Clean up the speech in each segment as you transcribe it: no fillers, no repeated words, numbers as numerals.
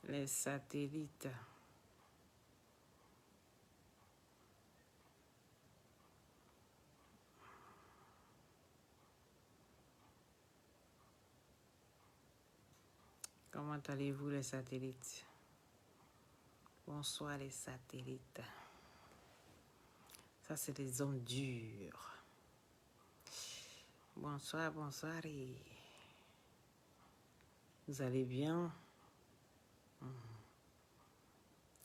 Les satellites. Comment allez-vous les satellites? Bonsoir les satellites. Ça c'est des hommes durs. Bonsoir, bonsoir. Et vous allez bien?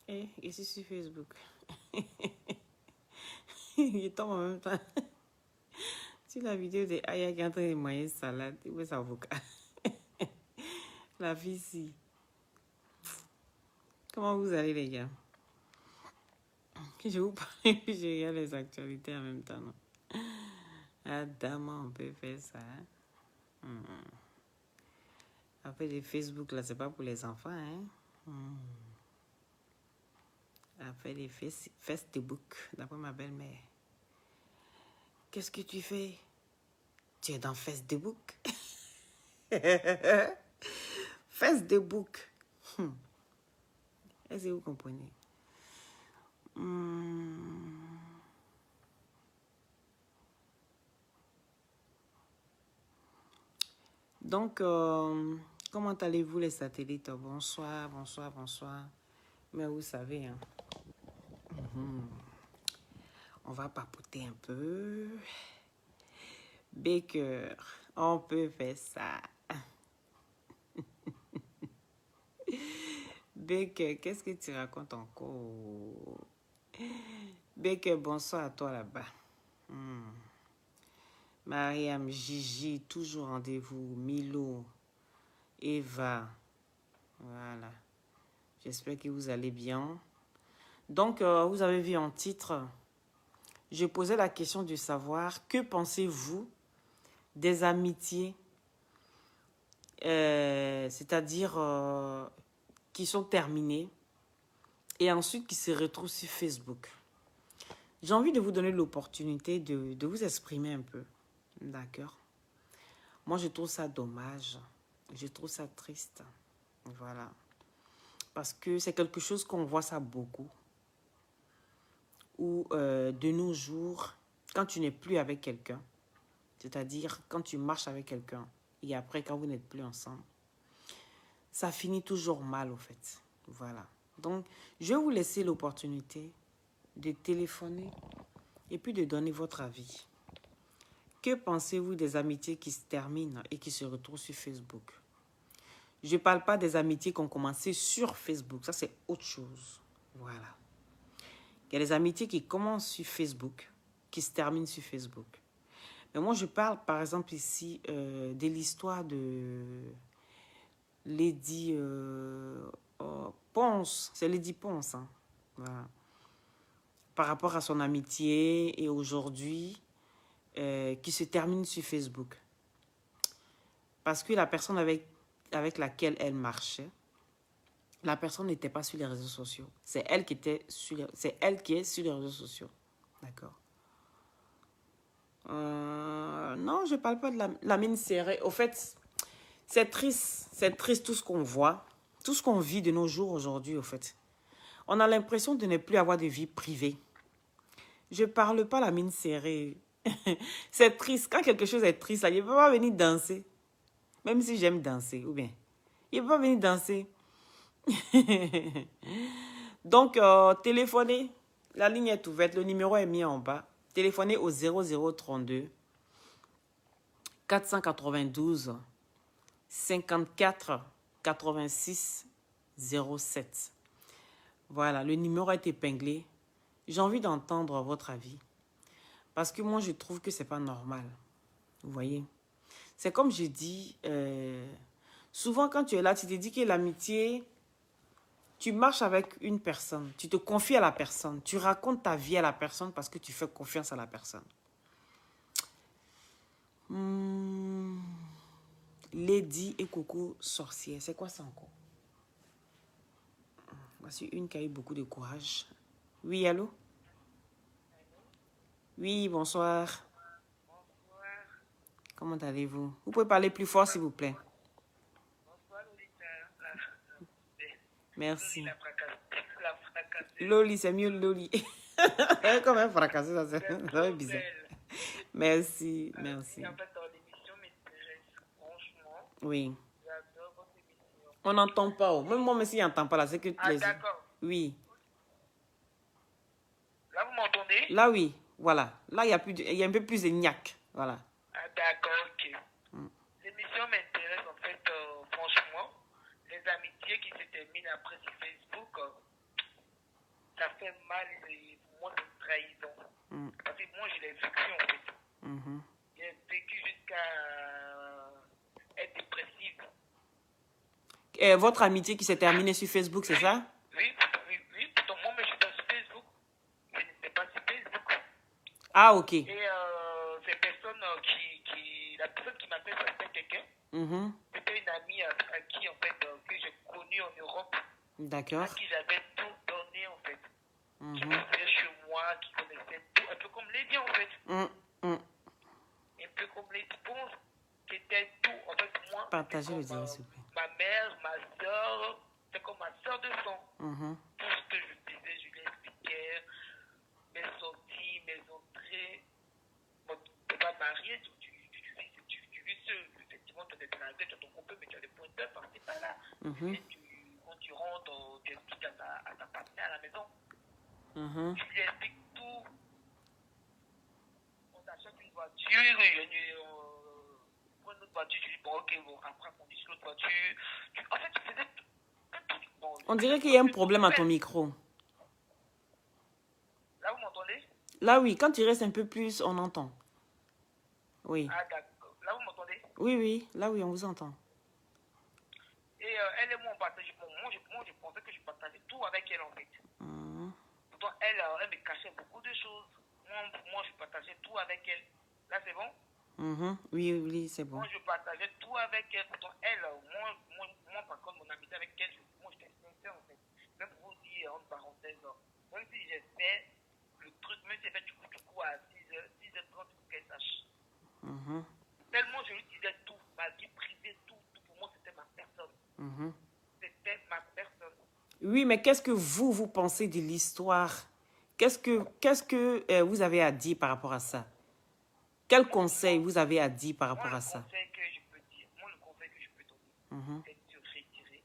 Et ici sur Facebook. Il tombe en même temps. Sur la vidéo de Aya qui est en train de manger salade. Où est sa avocat? La fille ici. Comment vous allez les gars? Je vous parle et puis je regarde les actualités en même temps. Non? Ah, dame, on peut faire ça. Après, les Facebook, là, c'est pas pour les enfants. Hein? Après, les Facebook, d'après ma belle-mère. Qu'est-ce que tu fais? Tu es dans Facebook? Facebook. Est-ce que vous comprenez? Donc, comment allez-vous les satellites? Bonsoir, bonsoir, bonsoir. Mais vous savez, hein, on va papoter un peu. Baker, on peut faire ça. Baker, qu'est-ce que tu racontes encore? Baker, bonsoir à toi là-bas. Mariam, Gigi, toujours rendez-vous. Milo, Eva, voilà. J'espère que vous allez bien. Donc, vous avez vu en titre, je posais la question de savoir, que pensez-vous des amitiés, c'est-à-dire qui sont terminées et ensuite qui se retrouvent sur Facebook. J'ai envie de vous donner l'opportunité de vous exprimer un peu. D'accord? Moi, je trouve ça dommage. Je trouve ça triste. Voilà. Parce que c'est quelque chose qu'on voit ça beaucoup. Où de nos jours, quand tu n'es plus avec quelqu'un, c'est-à-dire quand tu marches avec quelqu'un et après quand vous n'êtes plus ensemble, ça finit toujours mal au fait. Voilà. Donc, je vais vous laisser l'opportunité de téléphoner et puis de donner votre avis. Que pensez-vous des amitiés qui se terminent et qui se retrouvent sur Facebook? Je ne parle pas des amitiés qui ont commencé sur Facebook. Ça, c'est autre chose. Voilà. Il y a des amitiés qui commencent sur Facebook, qui se terminent sur Facebook. Mais moi, je parle, par exemple, ici, de l'histoire de Lady Ponce. C'est Lady Ponce. Hein. Voilà. Par rapport à son amitié et aujourd'hui, qui se termine sur Facebook. Parce que la personne avec laquelle elle marchait, la personne n'était pas sur les réseaux sociaux. C'est elle qui est sur les réseaux sociaux. D'accord. Non, je ne parle pas de la mine serrée. Au fait, c'est triste tout ce qu'on voit, tout ce qu'on vit de nos jours aujourd'hui, au fait. On a l'impression de ne plus avoir de vie privée. Je ne parle pas de la mine serrée. C'est triste. Quand quelque chose est triste, là, il ne peut pas venir danser. Même si j'aime danser, ou bien. Il ne peut pas venir danser. Donc, téléphonez. La ligne est ouverte. Le numéro est mis en bas. Téléphonez au 0032 492 54 86 07. Voilà, le numéro est épinglé. J'ai envie d'entendre votre avis. Parce que moi, je trouve que c'est pas normal. Vous voyez? C'est comme je dis, souvent quand tu es là, tu te dis que l'amitié, Tu marches avec une personne, tu te confies à la personne, tu racontes ta vie à la personne parce que tu fais confiance à la personne. Lady et Coco sorcière, c'est quoi ça encore? Voici une qui a eu beaucoup de courage. Oui, allô? Oui, bonsoir. Comment allez-vous? Vous pouvez parler plus fort, s'il vous plaît. Merci. Loli, c'est mieux Loli. Comme un fracassé, ça c'est bizarre. Merci, merci. En fait, l'émission m'intéresse, franchement. Oui. J'adore votre émission. On n'entend pas. Oh. Même moi, mais si n'entend pas là, c'est que Ah, d'accord. Oui. Là, vous m'entendez? Là, oui. Voilà. Là, il y a un peu plus de gnac. Voilà. Ah, d'accord, ok. L'émission m'intéresse, en fait, franchement. Les amitiés qui se terminent après sur Facebook, ça fait mal et pour moi, c'est une trahison. Parce que moi, je l'ai vécu, en fait. J'ai vécu jusqu'à être dépressive. Votre amitié qui s'est terminée sur Facebook, c'est ça? Oui. Pourtant, moi, je suis pas sur Facebook. Je n'étais pas sur Facebook. Ah, ok. Et ces personnes la personne qui m'appelle, c'était quelqu'un. C'était une amie à qui, en fait, que j'ai connue en Europe. D'accord. À qui j'avais tout donné, en fait. Qui vivait chez moi, qui connaissait tout. Un peu comme Lady, en fait. Un peu comme Lady Ponce, qui était tout. En fait, moi, partagez le direct, s'il vous plaît. Ma mère, ma soeur, c'est comme ma soeur de sang. Tout ce que je disais, je lui expliquais. Mes sorties, mes entrées. Bon, tu n'es pas marié, tu vis seul. Effectivement, tu as des dragues, tu as ton couple, mais tu as des pointeurs par-ci par-là. Quand tu rentres, tu expliques à ta partenaire à la maison. Tu lui expliques tout. On t'achète une voiture, prends une autre voiture, tu dis bon, ok, bon, après on dit sur l'autre voiture. En fait, tu faisais tout. Bon, on dirait qu'il y a un problème à ton micro. Là, vous m'entendez? Là, oui. Quand tu restes un peu plus, on entend. Oui. Ah, d'accord. Là, vous m'entendez? Oui. Là, oui, on vous entend. Et elle et moi, on partageait. Bon, moi, je pensais que je partageais tout avec elle, en fait. Pourtant, elle me cachait beaucoup de choses. Moi, je partageais tout avec elle. Là, c'est bon? Oui, c'est bon. Moi, je partageais tout avec elle. Pourtant, elle, moi par contre, mon amitié avec elle, moi, j'étais sincère, en fait. Même pour vous dire, entre parenthèses, même si j'ai fait le truc, même si j'ai fait du coup à 6h30, pour qu'elle sache. Tellement je lui disais tout, ma vie privée, tout pour moi, c'était ma personne. C'était ma personne. Oui, mais qu'est-ce que vous pensez de l'histoire? Qu'est-ce que vous avez à dire par rapport à ça? Quel conseil vous avez à dire par rapport à ça? Le conseil que je peux donner, c'est de se retirer.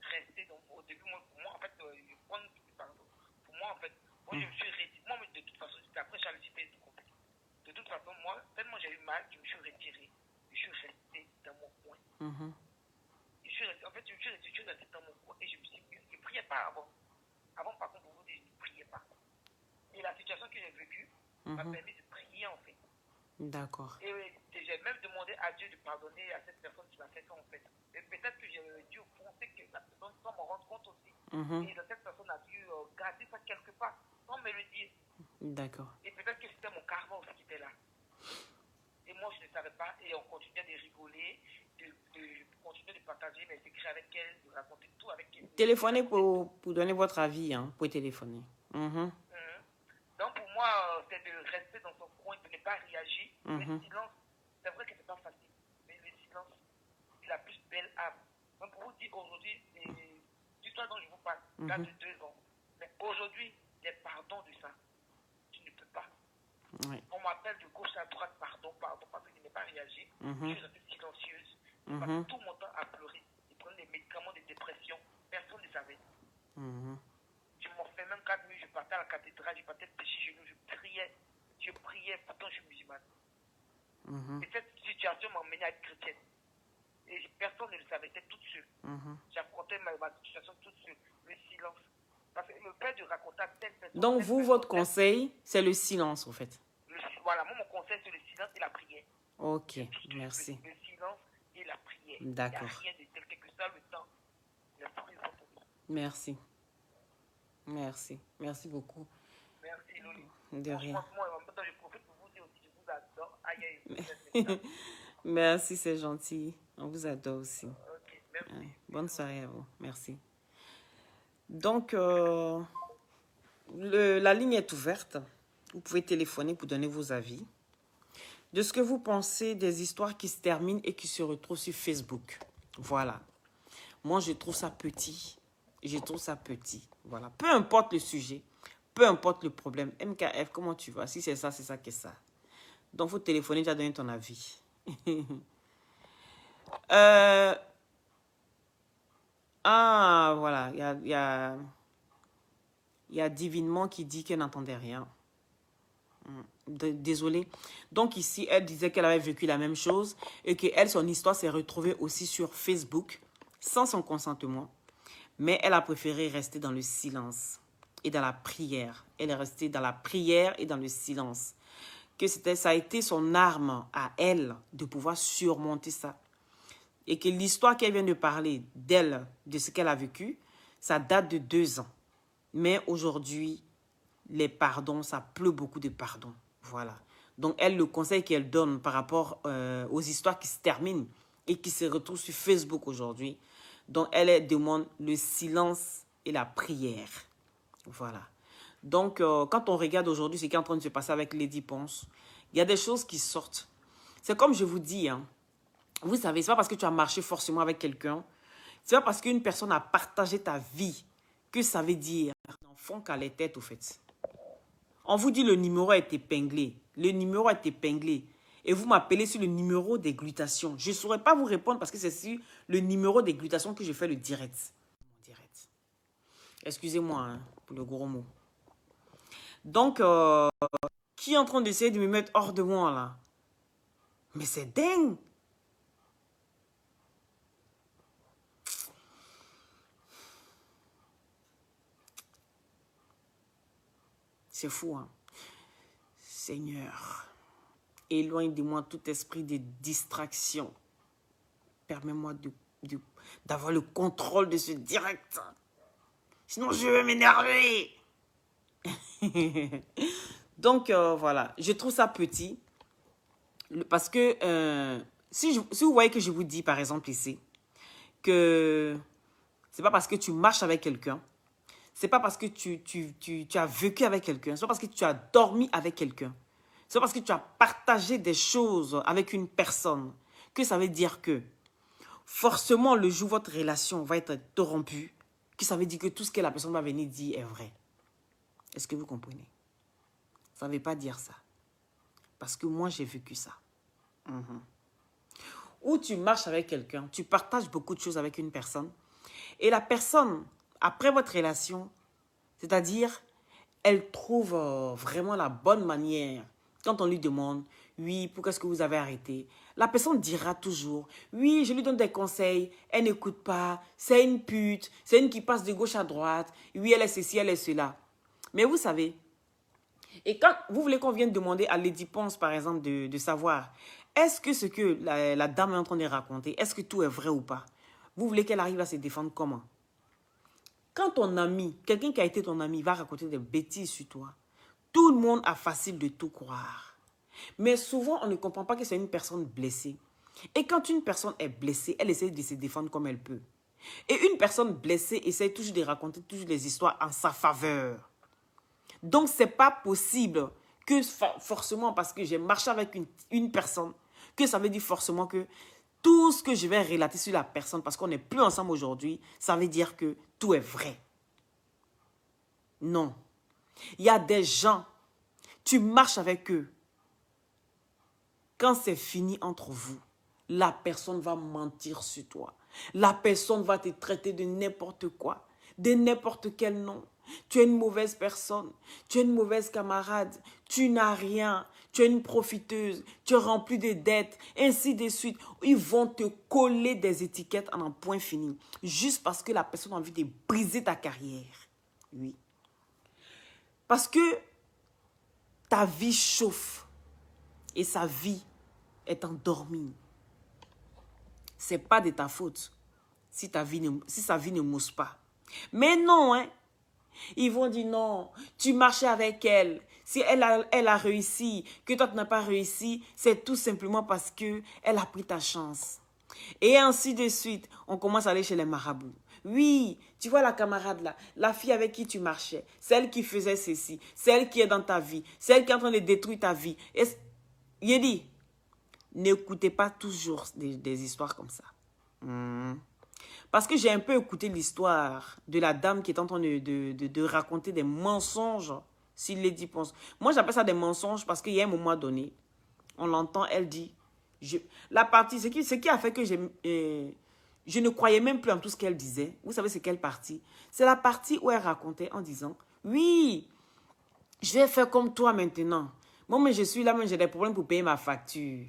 Rester au début, pour moi, en fait, pour moi, en fait, moi, je me suis retiré. Moi, de toute façon, après, j'ai allé Facebook. De toute façon, moi, tellement j'ai eu mal, je me suis retiré. Je suis resté dans mon coin. Je suis resté dans mon coin et je me suis mis. Je ne priais pas avant. Avant, par contre, pour vous dire, je ne priais pas. Et la situation que j'ai vécue m'a permis de prier, en fait. D'accord. Et j'ai même demandé à Dieu de pardonner à cette personne qui m'a fait ça, en fait. Et peut-être que j'ai dû penser que la personne sans m'en rendre compte aussi. Et cette personne a dû garder ça quelque part, sans me le dire. D'accord. Et peut-être que c'était mon karma aussi qui était là. Et moi, je ne savais pas. Et on continuait de rigoler, de continuer de partager mes secrets avec elle, de raconter tout avec elle. Téléphonez pour donner votre avis, hein. Vous pouvez téléphoner. Donc, pour moi, c'est de rester dans son coin, de ne pas réagir. Le silence, c'est vrai que ce n'est pas facile. Mais le silence, c'est la plus belle âme. Donc, pour vous dire aujourd'hui, l'histoire dont je vous parle, date de 2 ans. Mais aujourd'hui, les pardons de ça, tu ne peux pas. On m'appelle de gauche à droite, pardon, parce que je n'ai pas réagi. Je suis restée silencieuse. Je passais tout mon temps à pleurer. Je prenais des médicaments de dépression. Personne ne savait. Je m'en fais même 4 nuits, je partais à la cathédrale, je partais de chez genoux, je priais, pourtant je suis musulmane. Et cette situation m'a emmené à être chrétienne. Et personne ne le savait, j'étais toute seule. J'affrontais ma situation toute seule, le silence. Parce que le père de raconter à telle personne. Donc vous, votre conseil, c'est le silence, en fait. Voilà, moi, mon conseil, c'est le silence et la prière. Ok, merci. Le silence et la prière. D'accord. Il n'y a rien de tel que ça, le temps. La prière pour nous. Merci. Merci. Merci beaucoup. Merci, Loli. De rien. Franchement, moi, en même temps, je profite pour vous dire aussi, je vous adore. Aïe, aïe, vous êtes mes Merci, c'est gentil. On vous adore aussi. Ok, merci. Ouais. Bonne soirée à vous. Merci. Donc, la ligne est ouverte. Vous pouvez téléphoner pour donner vos avis. De ce que vous pensez des histoires qui se terminent et qui se retrouvent sur Facebook. Voilà. Moi, je trouve ça petit. Je trouve ça petit. Voilà. Peu importe le sujet, peu importe le problème. MKF, comment tu vas? Si c'est ça que ça. Donc, il faut téléphoner, tu as donné ton avis. Ah, voilà. Il y a Divinement qui dit qu'elle n'entendait rien. Désolée. Donc ici, elle disait qu'elle avait vécu la même chose et que elle, son histoire s'est retrouvée aussi sur Facebook sans son consentement. Mais elle a préféré rester dans le silence et dans la prière. Elle est restée dans la prière et dans le silence. Que ça a été son arme à elle de pouvoir surmonter ça. Et que l'histoire qu'elle vient de parler d'elle, de ce qu'elle a vécu, ça date de 2 ans. Mais aujourd'hui, les pardons, ça pleut beaucoup de pardons. Voilà. Donc, elle, le conseil qu'elle donne par rapport aux histoires qui se terminent et qui se retrouvent sur Facebook aujourd'hui, donc elle demande le silence et la prière. Voilà. Donc, quand on regarde aujourd'hui ce qui est en train de se passer avec Lady Ponce, il y a des choses qui sortent. C'est comme je vous dis, hein, vous savez, c'est pas parce que tu as marché forcément avec quelqu'un, c'est pas parce qu'une personne a partagé ta vie que ça veut dire un enfant qu'à les têtes, au fait. On vous dit le numéro est épinglé. Le numéro est épinglé. Et vous m'appelez sur le numéro des glutations. Je ne saurais pas vous répondre parce que c'est sur le numéro des glutations que je fais le direct. Excusez-moi hein, pour le gros mot. Donc, qui est en train d'essayer de me mettre hors de moi là? Mais c'est dingue. C'est fou, hein. Seigneur, éloigne de moi tout esprit de distraction. Permets-moi d'avoir le contrôle de ce direct. Sinon, je vais m'énerver. Donc, voilà. Je trouve ça petit. Parce que si vous voyez que je vous dis, par exemple, ici, que c'est pas parce que tu marches avec quelqu'un, c'est pas parce que tu as vécu avec quelqu'un, c'est pas parce que tu as dormi avec quelqu'un, c'est pas parce que tu as partagé des choses avec une personne que ça veut dire que forcément, le jour où votre relation va être interrompue, que ça veut dire que tout ce que la personne va venir dire est vrai. Est-ce que vous comprenez? Ça ne veut pas dire ça. Parce que moi, j'ai vécu ça. Ou tu marches avec quelqu'un, tu partages beaucoup de choses avec une personne, et la personne, après votre relation, c'est-à-dire, elle trouve vraiment la bonne manière. Quand on lui demande, oui, pourquoi est-ce que vous avez arrêté? La personne dira toujours, oui, je lui donne des conseils, elle n'écoute pas, c'est une pute, c'est une qui passe de gauche à droite, oui, elle est ceci, elle est cela. Mais vous savez, et quand vous voulez qu'on vienne demander à Lady Ponce, par exemple, de savoir, est-ce que ce que la dame est en train de raconter, est-ce que tout est vrai ou pas? Vous voulez qu'elle arrive à se défendre comment? Quand ton ami, quelqu'un qui a été ton ami, va raconter des bêtises sur toi, tout le monde a facile de tout croire. Mais souvent, on ne comprend pas que c'est une personne blessée. Et quand une personne est blessée, elle essaie de se défendre comme elle peut. Et une personne blessée essaie toujours de raconter toujours des histoires en sa faveur. Donc, ce n'est pas possible que forcément, parce que j'ai marché avec une personne, que ça veut dire forcément que tout ce que je vais relater sur la personne, parce qu'on n'est plus ensemble aujourd'hui, ça veut dire que tout est vrai. Non. Il y a des gens, tu marches avec eux. Quand c'est fini entre vous, la personne va mentir sur toi. La personne va te traiter de n'importe quoi, de n'importe quel nom. Tu es une mauvaise personne, tu es une mauvaise camarade, tu n'as rien, tu es une profiteuse, tu es rempli de dettes, ainsi de suite. Ils vont te coller des étiquettes en un point fini, juste parce que la personne a envie de briser ta carrière. Oui. Parce que ta vie chauffe et sa vie est endormie. Ce n'est pas de ta faute si sa vie ne mousse pas. Mais non, hein. Ils vont dire non, tu marchais avec elle. Si elle a réussi, que toi tu n'as pas réussi, c'est tout simplement parce que elle a pris ta chance. Et ainsi de suite, on commence à aller chez les marabouts. Oui, tu vois la camarade là, la fille avec qui tu marchais, celle qui faisait ceci, celle qui est dans ta vie, celle qui est en train de détruire ta vie. Il dit, n'écoutez pas toujours des histoires comme ça. Parce que j'ai un peu écouté l'histoire de la dame qui est en train de raconter des mensonges sur Lady Ponce. Moi, j'appelle ça des mensonges parce qu'il y a un moment donné, on l'entend, elle dit, la partie, ce qui a fait que je ne croyais même plus en tout ce qu'elle disait. Vous savez c'est quelle partie? C'est la partie où elle racontait en disant, oui, je vais faire comme toi maintenant. Moi, mais je suis là, mais j'ai des problèmes pour payer ma facture.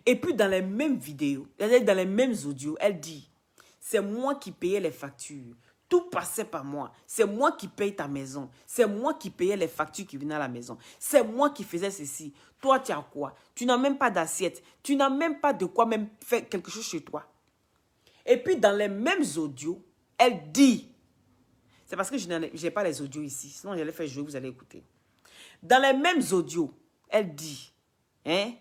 Et puis, dans les mêmes vidéos, dans les mêmes audios, elle dit, c'est moi qui payais les factures. Tout passait par moi. C'est moi qui paye ta maison. C'est moi qui payais les factures qui venaient à la maison. C'est moi qui faisais ceci. Toi, tu as quoi? Tu n'as même pas d'assiette. Tu n'as même pas de quoi même faire quelque chose chez toi. Et puis, dans les mêmes audios, elle dit, c'est parce que je n'ai pas les audios ici. Sinon, j'allais faire jouer, vous allez écouter. Dans les mêmes audios, elle dit, hein,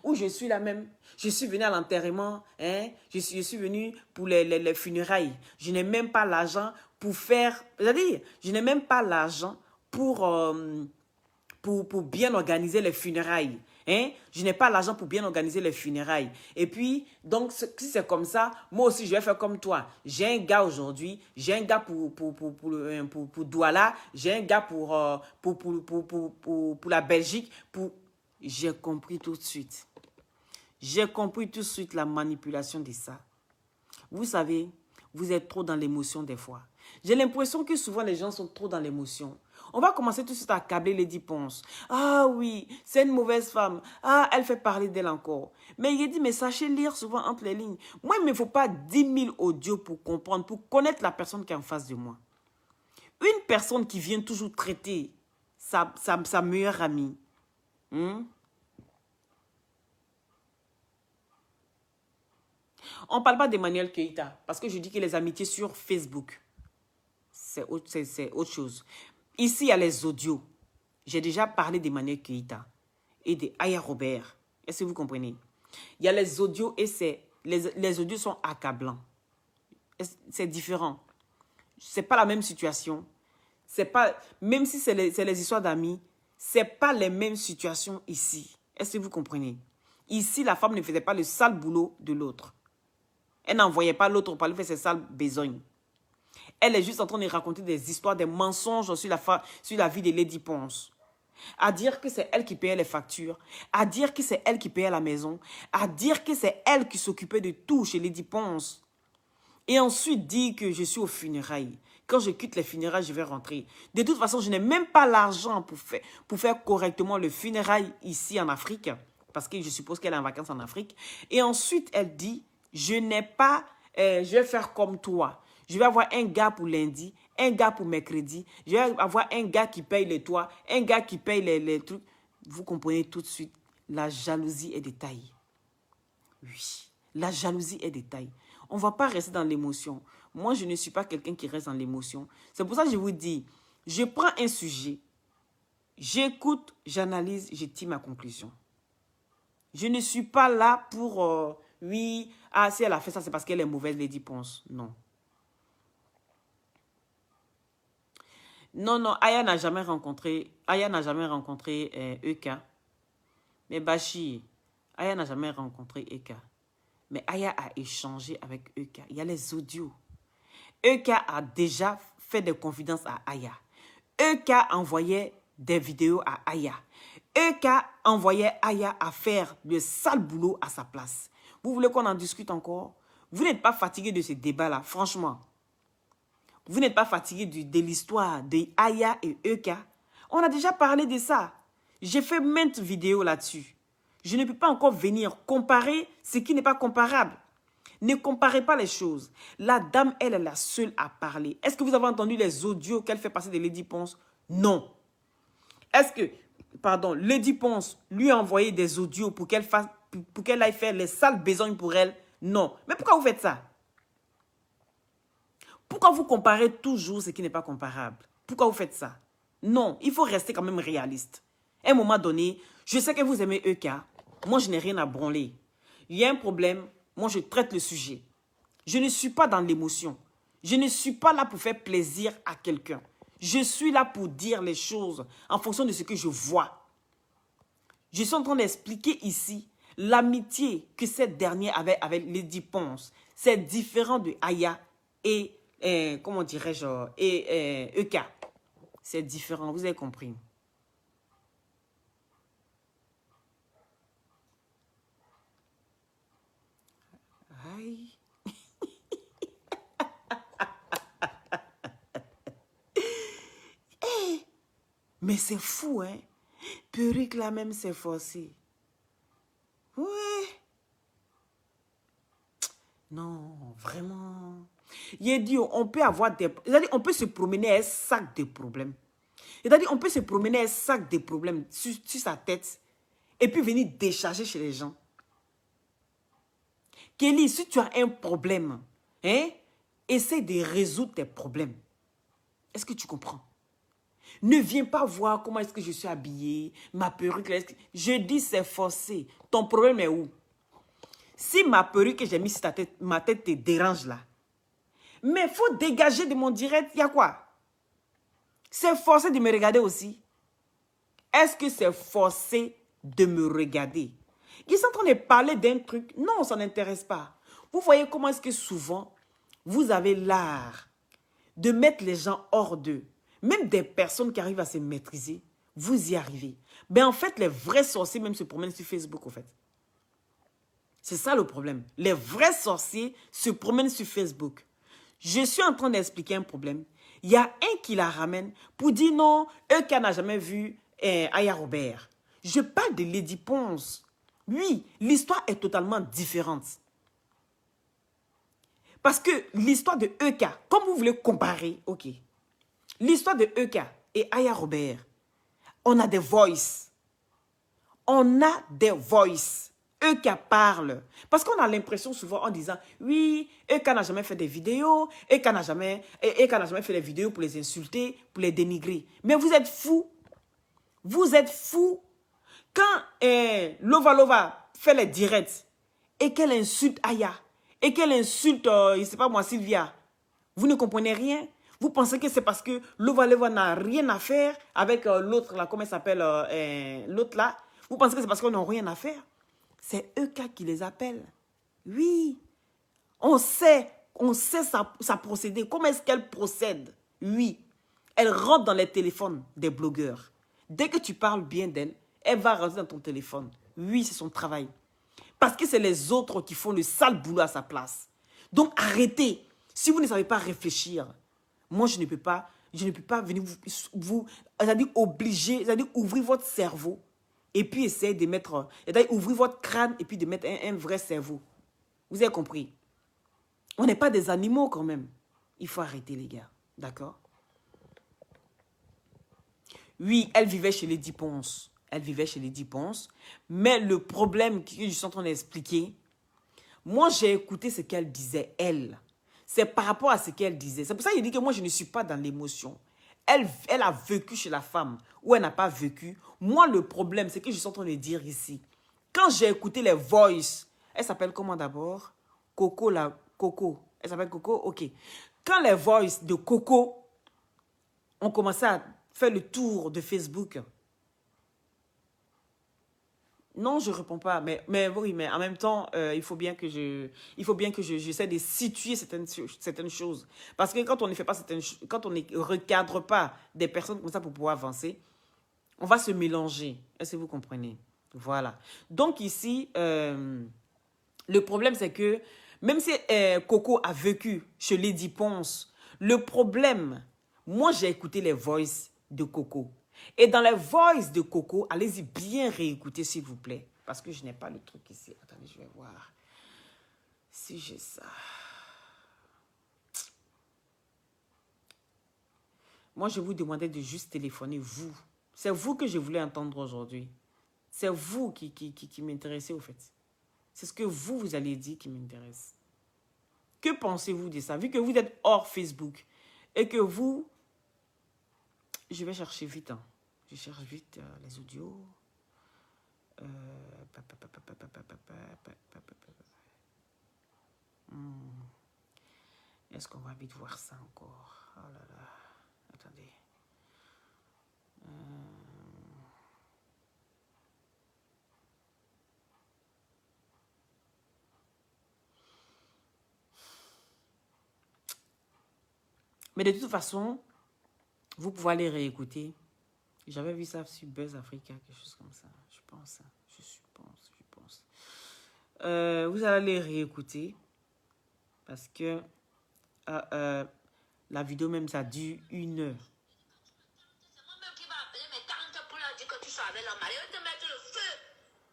où je suis là même, je suis venue à l'enterrement, hein, je suis venue pour les funérailles. Je n'ai même pas l'argent pour faire, c'est-à-dire, je n'ai même pas l'argent pour bien organiser les funérailles. Hein? Je n'ai pas l'argent pour bien organiser les funérailles. Et puis, donc, si c'est comme ça, moi aussi, je vais faire comme toi. J'ai un gars aujourd'hui, j'ai un gars pour Douala, j'ai un gars pour la Belgique. J'ai compris tout de suite. J'ai compris tout de suite la manipulation de ça. Vous savez, vous êtes trop dans l'émotion des fois. J'ai l'impression que souvent les gens sont trop dans l'émotion. On va commencer tout de suite à accabler Lady Ponce. Ah oui, c'est une mauvaise femme. Ah, elle fait parler d'elle encore. Mais il dit, mais sachez lire souvent entre les lignes. Moi, il ne me faut pas 10 000 audios pour comprendre, pour connaître la personne qui est en face de moi. Une personne qui vient toujours traiter sa meilleure amie. On ne parle pas d'Emmanuel Keïta, parce que je dis que les amitiés sur Facebook, c'est autre chose. Ici, il y a les audios. J'ai déjà parlé d'Emmanuel Keïta et de Aya Robert. Est-ce que vous comprenez? Il y a les audios et les audios sont accablants. C'est différent. Ce n'est pas la même situation. Même si c'est les histoires d'amis, ce n'est pas les mêmes situations ici. Est-ce que vous comprenez? Ici, la femme ne faisait pas le sale boulot de l'autre. Elle n'envoyait pas l'autre pour aller faire ses sales besognes. Elle est juste en train de raconter des histoires, des mensonges sur la vie de Lady Ponce. À dire que c'est elle qui payait les factures, à dire que c'est elle qui payait la maison, à dire que c'est elle qui s'occupait de tout chez Lady Ponce. Et ensuite dire que je suis aux funérailles. Quand je quitte les funérailles, je vais rentrer. De toute façon, je n'ai même pas l'argent pour faire correctement le funérail ici en Afrique, parce que je suppose qu'elle est en vacances en Afrique. Et ensuite, elle dit, je n'ai pas, je vais faire comme toi. Je vais avoir un gars pour lundi, un gars pour mercredi. Je vais avoir un gars qui paye les toits, un gars qui paye les trucs. Vous comprenez tout de suite, la jalousie est de taille. Oui, la jalousie est de taille. On ne va pas rester dans l'émotion. Moi, je ne suis pas quelqu'un qui reste dans l'émotion. C'est pour ça que je vous dis, je prends un sujet, j'écoute, j'analyse, je tire ma conclusion. Je ne suis pas là pour, oui, ah, si elle a fait ça, c'est parce qu'elle est mauvaise, Lady Ponce. Non. Non, Aya n'a jamais rencontré Eka. Mais Bachi, Aya n'a jamais rencontré Eka. Mais Aya a échangé avec Eka. Il y a les audios. Eka a déjà fait des confidences à Aya. Eka envoyait des vidéos à Aya. Eka envoyait Aya à faire le sale boulot à sa place. Vous voulez qu'on en discute encore? Vous n'êtes pas fatigué de ce débat-là, franchement. Vous n'êtes pas fatigué de l'histoire de Aya et Eka? On a déjà parlé de ça. J'ai fait maintes vidéos là-dessus. Je ne peux pas encore venir comparer ce qui n'est pas comparable. Ne comparez pas les choses. La dame, elle est la seule à parler. Est-ce que vous avez entendu les audios qu'elle fait passer de Lady Ponce? Non. Est-ce que, pardon, Lady Ponce lui a envoyé des audios pour qu'elle aille faire les sales besognes pour elle? Non. Mais pourquoi vous faites ça? Pourquoi vous comparez toujours ce qui n'est pas comparable? Pourquoi vous faites ça? Non, il faut rester quand même réaliste. À un moment donné, je sais que vous aimez EK. Moi, je n'ai rien à branler. Il y a un problème, moi, je traite le sujet. Je ne suis pas dans l'émotion. Je ne suis pas là pour faire plaisir à quelqu'un. Je suis là pour dire les choses en fonction de ce que je vois. Je suis en train d'expliquer ici l'amitié que cette dernière avait avec Lady Ponce. C'est différent de Aya et, comment dirais-je, et EK. C'est différent, vous avez compris. Aïe. Mais c'est fou, hein. Perruque là même, c'est forcé. Ouais. Non, vraiment. Il dit, on peut avoir des... C'est-à-dire, on peut se promener un sac de problèmes. C'est-à-dire, on peut se promener un sac de problèmes sur sa tête et puis venir décharger chez les gens. Kelly, si tu as un problème, hein, essaie de résoudre tes problèmes. Est-ce que tu comprends? Ne viens pas voir comment est-ce que je suis habillée, ma perruque. Je dis c'est forcé. Ton problème est où? Si ma perruque que j'ai mise sur ta tête, ma tête te dérange là. Mais il faut dégager de mon direct. Il y a quoi? C'est forcé de me regarder aussi. Est-ce que c'est forcé de me regarder? Ils sont en train de parler d'un truc. Non, ça n'intéresse pas. Vous voyez comment est-ce que souvent, vous avez l'art de mettre les gens hors d'eux. Même des personnes qui arrivent à se maîtriser, vous y arrivez. Mais en fait, les vrais sorciers même se promènent sur Facebook, en fait. C'est ça le problème. Les vrais sorciers se promènent sur Facebook. Je suis en train d'expliquer un problème. Il y a un qui la ramène pour dire non, eux qui n'a jamais vu Aya Robert. Je parle de Lady Ponce. Oui, l'histoire est totalement différente. Parce que l'histoire de EK, comme vous voulez comparer, ok. L'histoire de EK et Aya Robert, on a des voices. On a des voices. EK parle. Parce qu'on a l'impression souvent en disant, oui, EK n'a jamais fait des vidéos, EK n'a jamais fait des vidéos pour les insulter, pour les dénigrer. Mais vous êtes fous. Vous êtes fous. Quand Lova Lova fait les directs et qu'elle insulte Aya, et qu'elle insulte, je ne sais pas moi, Sylvia, vous ne comprenez rien. Vous pensez que c'est parce que Lova Lova n'a rien à faire avec l'autre là, comment il s'appelle, l'autre là. Vous pensez que c'est parce qu'on n'a rien à faire. C'est EK qui les appelle. Oui. On sait sa procédé. Comment est-ce qu'elle procède? Oui. Elle rentre dans les téléphones des blogueurs. Dès que tu parles bien d'elle, elle va rentrer dans ton téléphone. Oui, c'est son travail. Parce que c'est les autres qui font le sale boulot à sa place. Donc arrêtez. Si vous ne savez pas réfléchir, moi je ne peux pas venir vous c'est-à-dire obliger, c'est-à-dire ouvrir votre cerveau et puis essayer de mettre, c'est-à-dire ouvrir votre crâne et puis de mettre un vrai cerveau. Vous avez compris? On n'est pas des animaux quand même. Il faut arrêter les gars. D'accord? Oui, elle vivait chez Lady Ponce. Elle vivait chez Lady Ponce. Mais le problème que je suis en train d'expliquer, moi, j'ai écouté ce qu'elle disait, elle. C'est par rapport à ce qu'elle disait. C'est pour ça qu'il dit que moi, je ne suis pas dans l'émotion. Elle a vécu chez la femme ou elle n'a pas vécu. Moi, le problème, c'est que je suis en train de dire ici. Quand j'ai écouté les voices, elle s'appelle comment d'abord? Coco, la Coco. Elle s'appelle Coco? Ok. Quand les voices de Coco ont commencé à faire le tour de Facebook. Non, je ne réponds pas. Mais oui, mais en même temps, il faut bien que j'essaie de situer certaines choses. Parce que quand on ne fait pas quand on ne recadre pas des personnes comme ça pour pouvoir avancer, on va se mélanger. Est-ce que vous comprenez? Voilà. Donc ici, le problème, c'est que même si Coco a vécu chez Lady Ponce, le problème, moi, j'ai écouté les voices de Coco. Et dans les voices de Coco, allez-y bien réécouter, s'il vous plaît. Parce que je n'ai pas le truc ici. Attendez, je vais voir si j'ai ça. Moi, je vous demandais de juste téléphoner, vous. C'est vous que je voulais entendre aujourd'hui. C'est vous qui m'intéressez, au fait. C'est ce que vous allez dire qui m'intéresse. Que pensez-vous de ça? Vu que vous êtes hors Facebook et que vous... Je vais chercher vite. Hein. Je cherche vite les audios. Est-ce qu'on va vite voir ça encore? Oh là là. Attendez. Mais de toute façon, vous pouvez aller réécouter. J'avais vu ça sur Buzz Africa, quelque chose comme ça. Je pense. Je pense. Vous allez les réécouter. Parce que la vidéo même, ça dure 1 heure. C'est moi-même qui va appeler mes tantes pour leur dire que tu sois avec leur mari. Je vais te mettre le feu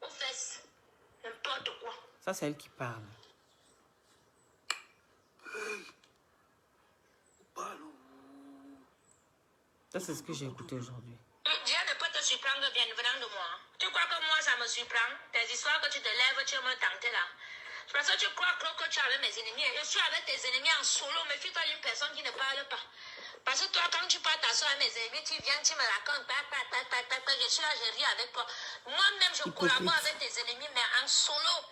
aux fesses. N'importe quoi. Ça, c'est elle qui parle. Ça, c'est ce que j'ai écouté aujourd'hui. Dieu ne peut te surprendre bien venant de moi. Tu crois que moi, ça me surprend? Tes histoires que tu te lèves, tu me tenter là. Parce que tu crois que tu es avec mes ennemis. Je suis avec tes ennemis en solo. Méfie-toi d'une personne qui ne parle pas. Parce que toi, quand tu parles t'asseoir avec mes ennemis, tu viens, tu me racontes. Je suis là, je ris avec toi. Moi-même, je collabore avec tes ennemis, mais en solo.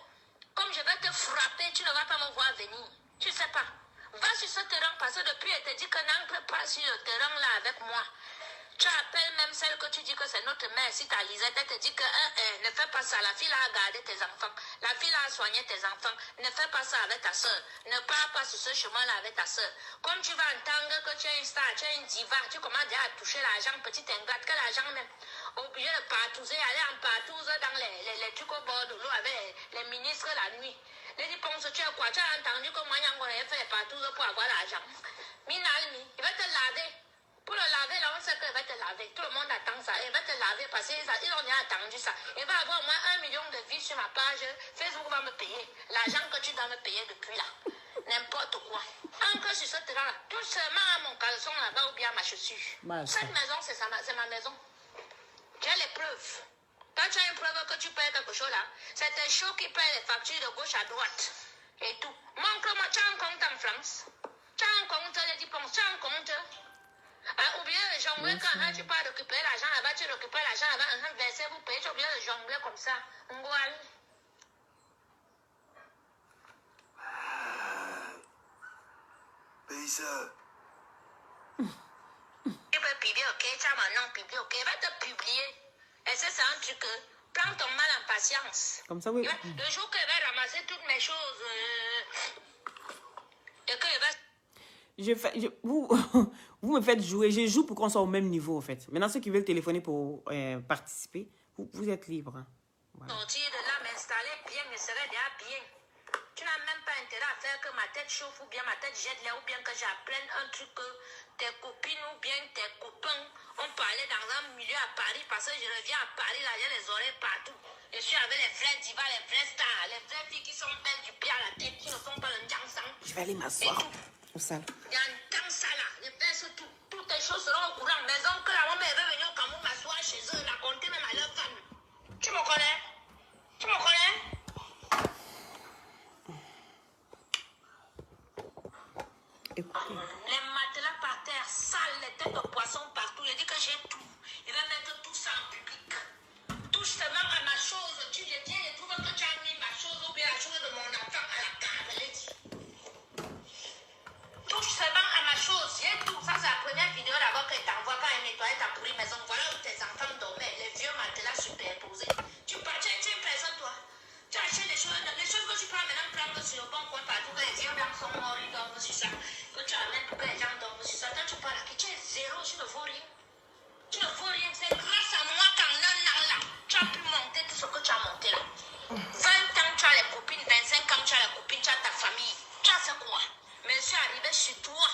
Comme je vais te frapper, tu ne vas pas me voir venir. Tu sais pas. Va sur ce terrain parce que depuis, elle te dit que n'entre pas sur le terrain là avec moi. Tu appelles même celle que tu dis que c'est notre mère. Si ta Lisette, elle te dit que ne fais pas ça. La fille a gardé tes enfants. La fille a soigné tes enfants. Ne fais pas ça avec ta soeur. Ne pars pas sur ce chemin-là avec ta soeur. Comme tu vas entendre que tu es une star, tu es une diva, tu commences déjà à toucher l'argent, petite ingrate, que l'argent même. Obligé de partouzer, aller en partouze dans les trucs au bord de l'eau avec les ministres la nuit. Les dit, pense, tu as quoi? Tu as entendu que moi, Yango a fait les partouze pour avoir l'argent. Minalmi, il va te laver. Pour le laver, là, on sait qu'il va te laver. Tout le monde attend ça. Il va te laver parce qu'ils ont déjà attendu ça. Il va avoir au moins 1 million de vues sur ma page. Facebook va me payer. L'argent que tu dois me payer depuis là. N'importe quoi. Encore sur ce terrain-là, tout seulement à mon caleçon là-bas ou bien à ma chaussure. Cette maison, c'est ma maison. J'ai les preuves. Quand tu as une preuve que tu payes quelque chose là, c'est tes shows qui payent les factures de gauche à droite. Et tout. Montre-moi, tu as un compte en France. Tu as un compte, les diplômes, tu as un compte. Ou bien jongler quand tu pars récupérer l'argent là-bas, tu récupères l'argent là-bas, verser, vous payez, tu es obligé de jongler comme ça. Ngoual. Paye ça. Tu peux publier, ok? Tu as mon nom publié, ok? Il va te publier. Et ça, c'est un truc. Prends ton mal en patience. Comme ça, oui. Le jour qu'il va ramasser toutes mes choses, et qu'il va... Vous me faites jouer. Je joue pour qu'on soit au même niveau, en fait. Maintenant, ceux qui veulent téléphoner pour participer, vous êtes libres. Hein. Voilà. Sortir de là, m'installer bien, me serait déjà bien. Tu n'as même pas intérêt à faire que ma tête chauffe ou bien ma tête jette là ou bien que j'apprenne un truc que tes copines ou bien tes copains ont parlé dans un milieu à Paris parce que je reviens à Paris, là, j'ai les oreilles partout. Je suis avec les vraies divas, les vraies stars, les vraies filles qui sont belles du pied à la tête, qui ne font pas le njang-sang. Je vais aller m'asseoir au salon. Il y a un temps ça là, je baisse tout. Toutes les choses seront au courant. Mes oncles, la maman est revenue au Cameroun m'asseoir chez eux, raconter même à leur femme. Tu me connais? Tu me connais? Écoutez. Les matelas par terre, sales, les têtes de poisson partout. Je dis que j'ai tout. Il va mettre tout ça en public. Touche seulement à ma chose. Tu je viens et trouve que tu as mis ma chose ou bien la chose de mon enfant à la cave. Je l'ai dit. Touche seulement à ma chose. J'ai tout. Ça, c'est la première vidéo d'abord que je t'envoie quand elle nettoie ta pourrie maison. Voilà où tes enfants dormaient. Les vieux matelas superposés. Tu es une personne, toi. Tu achètes les choses que tu prends maintenant, prendre sur le bon coin partout. Que les vieux blancs sont morts, ils dorment sur ça. Que tu amènes pour que les gens dorment sur ça. Quand tu parles à qui, tu es zéro, tu ne vaux rien. Tu ne vaux rien. C'est grâce à moi qu'en un an là, tu as pu monter tout ce que tu as monté là. 20 ans, tu as les copines. 25 ans, tu as les copines. Tu as ta famille. Tu as fait quoi? Mais je suis arrivé sur toi.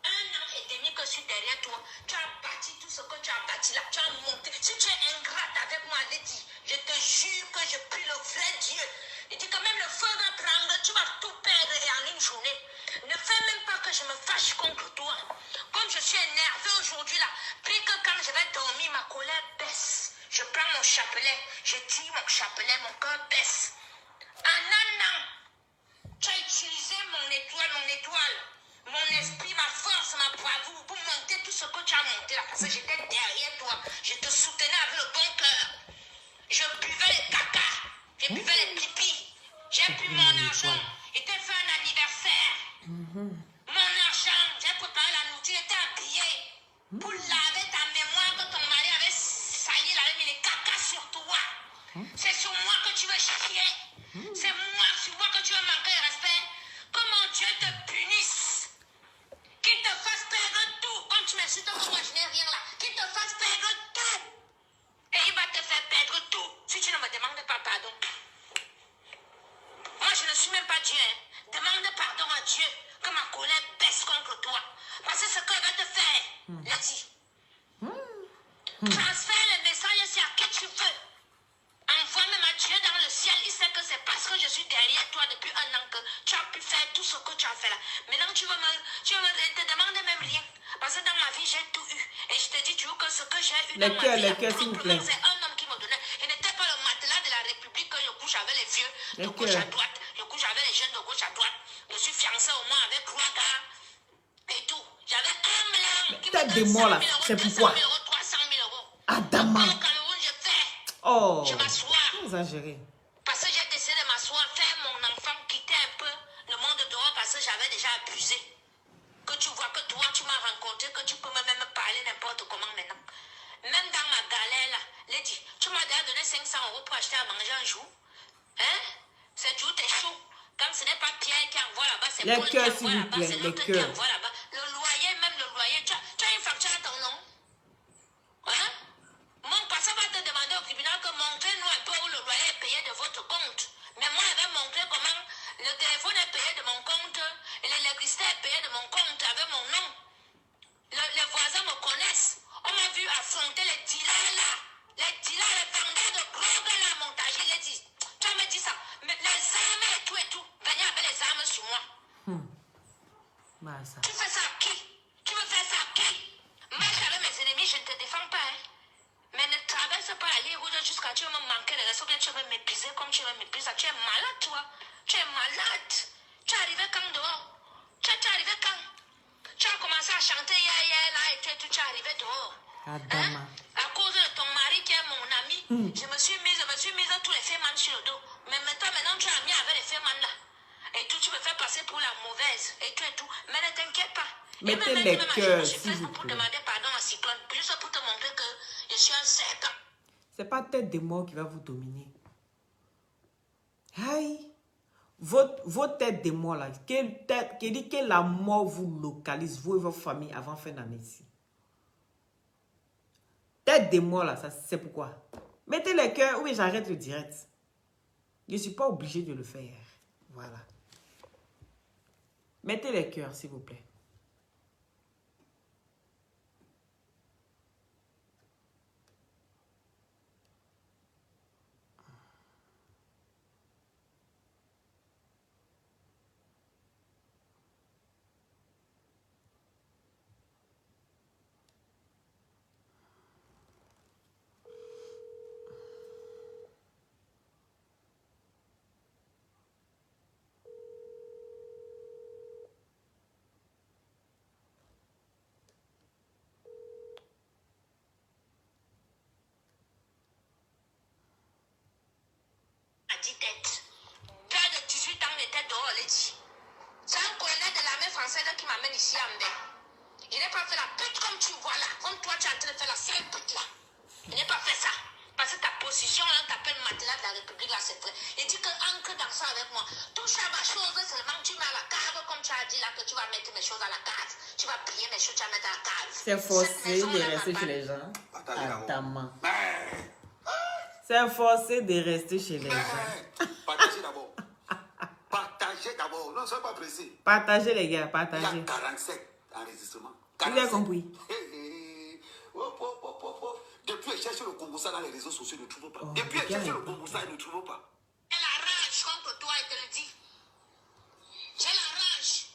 1 an et demi que je suis derrière toi. Tu as bâti tout ce que tu as bâti là. Tu as monté. Si tu es ingrate avec moi, Letty, je te jure que je prie le vrai Dieu. Il dit que même le feu va prendre, tu vas tout perdre et en une journée. Ne fais même pas que je me fâche contre toi. Comme je suis énervé aujourd'hui là, puis que quand je vais dormir, ma colère baisse. Je prends mon chapelet, je tire mon chapelet, mon cœur baisse. En un an, tu as utiliser mon étoile, mon esprit, ma force, ma bravoure pour monter tout ce que tu as monté là. Parce que j'étais derrière toi. Je te soutenais avec le bon cœur. Je buvais les caca. Je buvais les pipis. J'ai pris mon argent. Et t'ai fait un anniversaire. Mon argent, j'ai préparé la nourriture. J'étais habillé pour laver ta mémoire que ton mari avait sali, il avait mis les caca sur toi. C'est sur moi que tu veux chier. C'est moi sur moi que tu veux manquer de respect. Comment Dieu te punisse. Qu'il te fasse perdre tout. Comme tu m'insultes, moi je n'ai rien là. Qu'il te fasse perdre tout. Et il va te faire perdre tout. Si tu ne me demandes pas pardon. Moi je ne suis même pas Dieu. Demande pardon à Dieu. Que ma colère baisse contre toi. Parce que ce qu'il va te faire, Letty. Transfère le message à qui tu veux. Envoie même à Dieu dans le ciel. Il sait que c'est parce que je suis derrière toi depuis un an que tu as pu faire tout ce que tu as fait là. Maintenant tu veux me te demander même rien. Parce que dans ma vie j'ai tout eu. Et je te dis tu veux que ce que j'ai eu dans ma vie, s'il vous plaît. c'est un homme qui me donnait. Il n'était pas le matelas de la République que je couche avec les vieux de gauche à droite. Je couche avec les jeunes de gauche à droite. Je suis fiancé au moins avec 3 gars. Et tout. J'avais un blanc qui me donne 100 000 euros, 200 000 euros, 300 000 euros. Adama. Au Cameroun, je fais. Oh. Je m'assois. Exagéré. Parce que j'ai décidé de m'asseoir, faire mon enfant quitter un peu le monde dehors parce que j'avais déjà abusé. Que tu vois que toi, tu m'as rencontré, que tu peux même parler n'importe comment maintenant. Même dans ma galère là, Lady, tu m'as déjà donné 500 euros pour acheter à manger un jour. Hein? C'est jour, t'es chaud. Quand ce n'est pas Pierre qui envoie là-bas, c'est Paul qui envoie là-bas, c'est l'autre qui envoie là-bas. Le loyer, même le loyer, tu as une facture à ton nom. Hein? Mon passant va te demander au tribunal que montrez-nous un peu où le loyer est payé de votre compte. Mais moi, je vais montrer comment le téléphone est payé de mon compte, et l'électricité est payée de mon compte avec mon nom. Les voisins me connaissent. On m'a vu affronter les dealers là. Les dealers, les vendeurs de drogue là, montager, les dit. Tu me dis ça. Mais les armes et tout. Venez avec les armes sur moi. Bah, ça. Tu fais ça à qui? Tu veux faire ça à qui? Moi, j'avais mes ennemis, je ne te défends pas. Hein. Mais ne traverse pas la ligne rouge jusqu'à tu vas me manquer de respect, ou bien tu vas me mépriser comme tu me méprises. Tu es malade, toi. Tu es malade. Tu es arrivé quand dehors? Tu es arrivé quand? Tu as commencé à chanter hier là et tu es arrivé dehors. Adama. Hein? À cause de ton mari qui est mon ami, je me suis mise tous les fémans sur le dos. Mais maintenant tu as mis avec les fémans là. Et tout, tu me fais passer pour la mauvaise. Et tout. Mais ne t'inquiète pas. Mettez les cœurs, s'il vous pour plaît. demander pardon à Cyclone. Juste pour te montrer que je suis un serpent. C'est pas tête de mort qui va vous dominer. Aïe. Votre tête de mort là, qui dit que la mort vous localise, vous et votre famille, avant fin d'année ici. Tête de mort là, c'est pourquoi. Mettez les cœurs, oui, j'arrête le direct. Je ne suis pas obligé de le faire. Voilà. Mettez les cœurs, s'il vous plaît. À 10 têtes. Père de 18 ans était dehors, elle dit. C'est un colonel de l'armée française qui m'amène ici à Mbé. Je n'ai pas fait la pute comme tu vois là. Comme toi, tu es en train de faire la sale pute là. Je n'ai pas fait ça. Parce que ta position là, t'appelles matelas de la République là, c'est vrai. Il dit que ancre dans ça avec moi. Touche à ma chose seulement, tu mets à la cave comme tu as dit là, que tu vas mettre mes choses à la cave. Tu vas plier mes choses, tu vas mettre à la cave. C'est forcé de rester chez les gens. Adama. C'est forcé de rester chez les gens. Partagez d'abord. Partagez d'abord. Non, ne soyez pas pressés. Partagez les gars, Il y partagez. a 47 enregistrements. Vous avez compris. Depuis, elle cherche le Komboussa dans les réseaux sociaux, il ne trouve pas. Depuis, elle cherche le Komboussa, il ne trouve pas. J'ai la rage contre toi, je te le dis. J'ai la rage.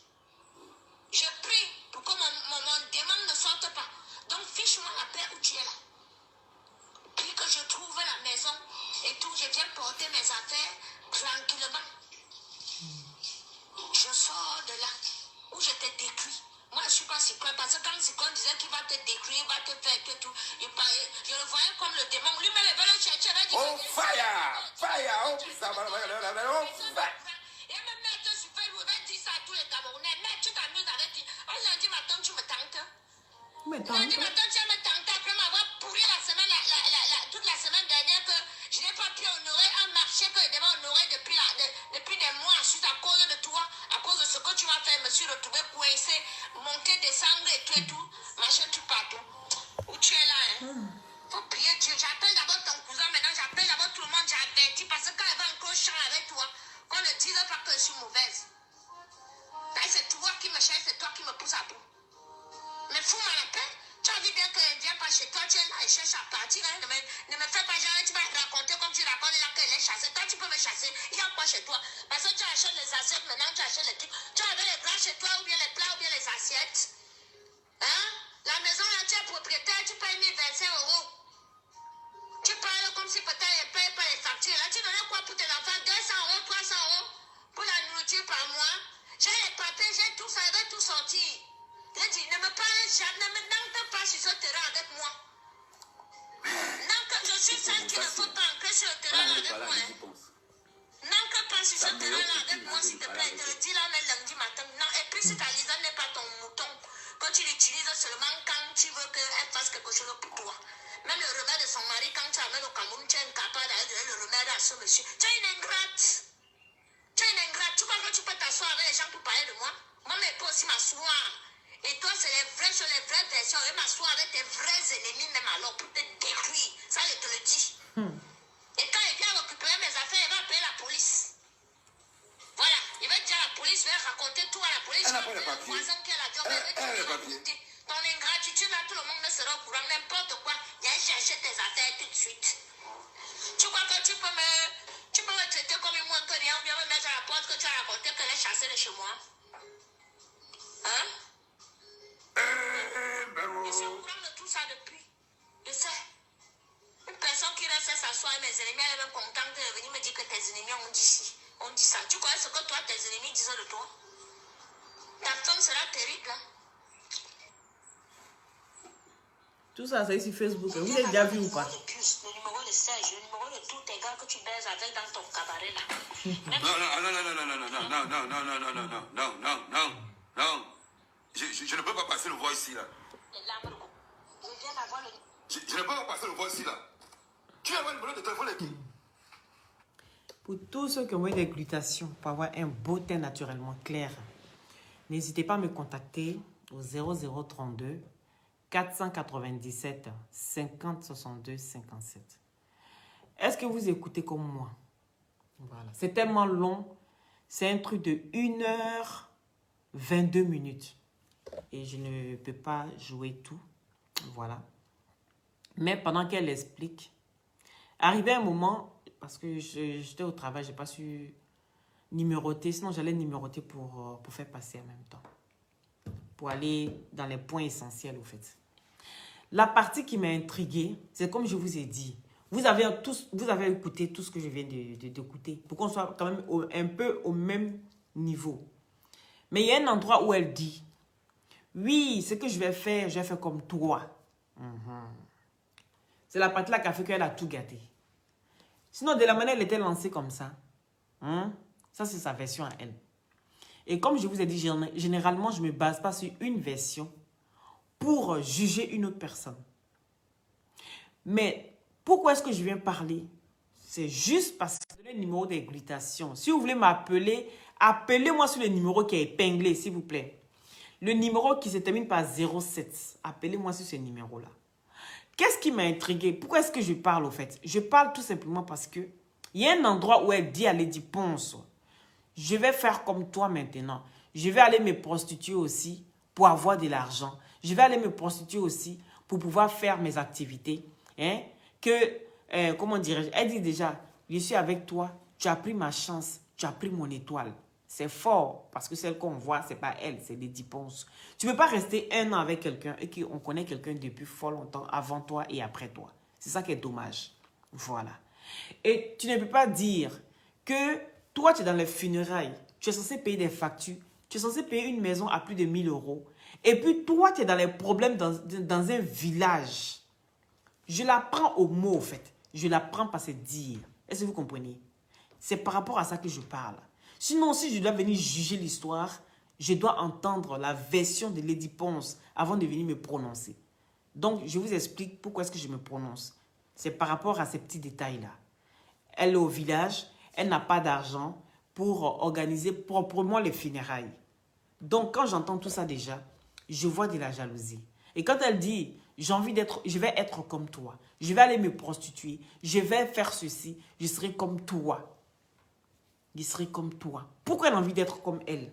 Je prie pour que mon démon ne sorte pas. Donc, fiche-moi la paix où tu es là. Puis que je trouve la maison et tout, je viens porter mes affaires tranquillement. je sors de là où je t'ai décrit. Moi, je ne suis pas Cyclone, parce que quand Cyclone disait qu'il va te décrire, il va te faire tout, je le voyais comme le démon. Lui-même, il va le chercher. Oh, fire! Fire! Oh, ça va, Et même maître super, il va dire ça à tous les Camerounais. Mais tu t'amuses avec qui? Un lundi matin, tu me tentes. Lundi matin, tu me tentes après m'avoir pourri la semaine, toute la semaine dernière que je n'ai pas pu honorer un marché que je devais honorer depuis des mois ensuite à cause de toi, à cause de ce que tu m'as fait. Je me suis retrouvé coincé, monter, descendre et tout. Machin, tu partout. Où tu es là, hein? Faut prier Dieu. J'appelle d'abord ton cousin, maintenant j'appelle d'abord tout le monde, j'ai averti parce que quand elle va encore chanter avec toi, qu'on ne dise pas que je suis mauvaise. C'est toi qui me cherche, c'est toi qui me pousse à bout. Mais fous-moi la paix. Tu as vu bien qu'elle ne vient pas chez toi, tu es là, elle cherche à partir. Hein. Ne me fais pas genre, tu vas raconter comme tu racontes là qu'elle est chassée. Toi, tu peux me chasser. Il y a quoi chez toi? Parce que tu achètes les assiettes, maintenant tu achètes les trucs. Tu avais les plats chez toi, ou bien les plats, ou bien les assiettes. Hein? La maison là, tu es propriétaire, tu payes 1025 €. Tu parles comme si peut-être elle ne paye pas les factures. Là, tu donnais quoi pour tes enfants? 200 €, 300 € pour la nourriture par mois. J'ai les papiers, j'ai tout ça, je vais tout sortir. J'ai dit, ne me parle jamais, ne me pas sur ce terrain avec moi. Non, que je suis celle qui ne faut pas entrer sur le terrain avec moi. Non, que pas sur ce terrain avec moi, s'il te plaît. Je te le dis là, on est lundi matin. Non, et puis si ta Lisa n'est pas ton mouton, que tu l'utilises seulement quand tu veux qu'elle fasse quelque chose pour toi. Même le remède de son mari, quand tu amènes au Cameroun, tu es incapable d'aller donner le remède à ce monsieur. Tu es une ingrate. Tu es une ingrate. Tu crois que tu peux t'asseoir avec les gens pour parler de moi? Moi, mais peux aussi m'asseoir. Et toi, c'est les vrais sur les vraies versions. Et m'asseoir avec tes vrais ennemis, même alors, pour te détruire. Ça, je te le dis. Et quand il vient récupérer mes affaires, il va appeler la police. Voilà. Il va dire à la police, il va raconter tout à la police. Elle n'a pas les papiers. Ton ingratitude, là, tout le monde ne sera au courant. N'importe quoi. Viens chercher tes affaires tout de suite. Tu crois que tu peux me traiter comme une moine que rien, ou bien me mettre à la porte que tu as raconté qu'elle est chassée de chez moi? Hein? Je suis au courant de tout ça depuis. Je sais. Une personne qui reste s'asseoir et mes ennemis, elle est même contente de venir me dire que tes ennemis ont dit ci, on dit ça. Tu connais ce que toi, tes ennemis disent de toi? Ta femme sera terrible, hein? Tout ça, c'est sur Facebook. Vous avez déjà vu ou pas? Le numéro de Serge, le numéro de tous tes gars que tu baises avec dans ton cabaret là. Non. Je ne peux pas passer le voix ici là. Je viens d'avoir le... Je ne peux pas passer le voix ici là. Tu as le numéro de téléphone de qui? Pour tous ceux qui ont des glutations, pour avoir un beau teint naturellement clair, n'hésitez pas à me contacter au 0032 497 50 62 57. Est-ce que vous écoutez comme moi? Voilà. C'est tellement long. C'est un truc de 1h22. Et je ne peux pas jouer tout. Voilà. Mais pendant qu'elle explique, arrivé un moment, parce que j'étais au travail, je n'ai pas su numéroter. Sinon, j'allais numéroter pour faire passer en même temps. Pour aller dans les points essentiels, au fait. La partie qui m'a intriguée, c'est comme je vous ai dit. Vous avez écouté tout ce que je viens d'écouter. Pour qu'on soit quand même un peu au même niveau. Mais il y a un endroit où elle dit, oui, ce que je vais faire comme toi. C'est la partie là qui a fait qu'elle a tout gâté. Sinon, de la manière elle était lancée comme ça, ça c'est sa version à elle. Et comme je vous ai dit, généralement, je ne me base pas sur une version pour juger une autre personne. Mais pourquoi est-ce que je viens parler? C'est juste parce que c'est le numéro des glutations. Si vous voulez m'appeler, appelez-moi sur le numéro qui est épinglé, s'il vous plaît. Le numéro qui se termine par 07. Appelez-moi sur ce numéro-là. Qu'est-ce qui m'a intrigué? Pourquoi est-ce que je parle au fait? Je parle tout simplement parce que il y a un endroit où elle dit à Lady Ponce, je vais faire comme toi maintenant. Je vais aller me prostituer aussi pour avoir de l'argent. Je vais aller me prostituer aussi pour pouvoir faire mes activités. Comment dirais-je? Elle dit déjà, je suis avec toi, tu as pris ma chance, tu as pris mon étoile. C'est fort parce que celle qu'on voit, ce n'est pas elle, c'est Lady Ponce. Tu ne peux pas rester 1 an avec quelqu'un et qu'on connaît quelqu'un depuis fort longtemps avant toi et après toi. C'est ça qui est dommage. Voilà. Et tu ne peux pas dire que toi, tu es dans les funérailles tu es censé payer des factures, tu es censé payer une maison à plus de 1000 euros. Et puis toi, tu es dans les problèmes dans un village. Je la prends au mot, en fait. Je la prends par ses dires. Est-ce que vous comprenez? C'est par rapport à ça que je parle. Sinon, si je dois venir juger l'histoire, je dois entendre la version de Lady Ponce avant de venir me prononcer. Donc, je vous explique pourquoi est-ce que je me prononce. C'est par rapport à ces petits détails-là. Elle est au village, elle n'a pas d'argent pour organiser proprement les funérailles. Donc, quand j'entends tout ça déjà, je vois de la jalousie. Et quand elle dit, j'ai envie d'être, je vais être comme toi, je vais aller me prostituer, je vais faire ceci, je serai comme toi. Je serai comme toi. Pourquoi elle a envie d'être comme elle?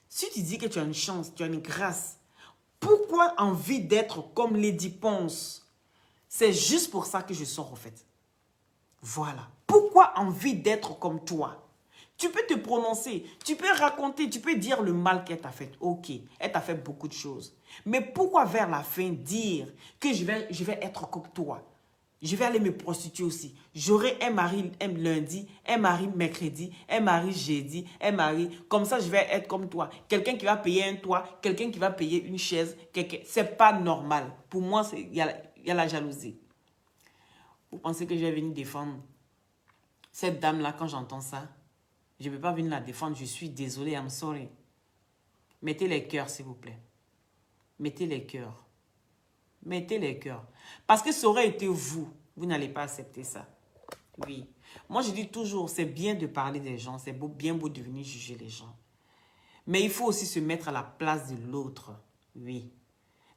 Si tu dis que tu as une chance, tu as une grâce, pourquoi envie d'être comme Lady Ponce? C'est juste pour ça que je sors en fait. Voilà. Pourquoi envie d'être comme toi? Tu peux te prononcer, tu peux raconter, tu peux dire le mal qu'elle t'a fait. Ok, elle t'a fait beaucoup de choses. Mais pourquoi vers la fin dire que je vais être comme toi? Je vais aller me prostituer aussi. J'aurai un mari lundi, un mari mercredi, un mari jeudi, un mari. Comme ça, je vais être comme toi. Quelqu'un qui va payer un toit, quelqu'un qui va payer une chaise. C'est pas normal. Pour moi, il y a la jalousie. Vous pensez que je vais venir défendre cette dame-là quand j'entends ça? Je ne peux pas venir la défendre. Je suis désolée, I'm sorry. Mettez les cœurs, s'il vous plaît. Mettez les cœurs. Mettez les cœurs. Parce que ça aurait été vous. Vous n'allez pas accepter ça. Oui. Moi, je dis toujours, c'est bien de parler des gens. C'est bien beau de venir juger les gens. Mais il faut aussi se mettre à la place de l'autre. Oui.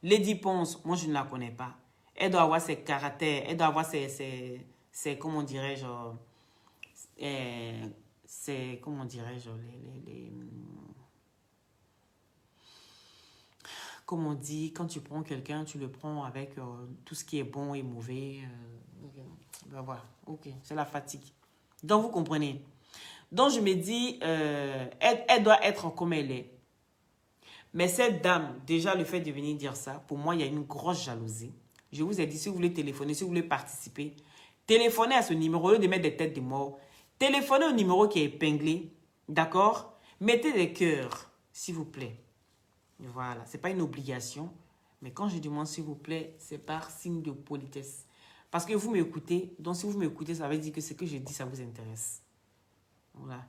Lady Ponce, moi, je ne la connais pas. Elle doit avoir ses caractères. Elle doit avoir ses comment dirais-je, comment dirais-je, comme on dit, quand tu prends quelqu'un, tu le prends avec tout ce qui est bon et mauvais. Ben voilà, ok, c'est la fatigue. Donc, vous comprenez. Donc, je me dis, elle doit être comme elle est. Mais cette dame, déjà, le fait de venir dire ça, pour moi, il y a une grosse jalousie. Je vous ai dit, si vous voulez téléphoner, si vous voulez participer, téléphonez à ce numéro, au lieu de mettre des têtes de mort. Téléphonez au numéro qui est épinglé, d'accord? Mettez des cœurs, s'il vous plaît. Voilà, ce n'est pas une obligation. Mais quand je demande s'il vous plaît, c'est par signe de politesse. Parce que vous m'écoutez. Donc, si vous m'écoutez, ça veut dire que ce que je dis, ça vous intéresse. Voilà.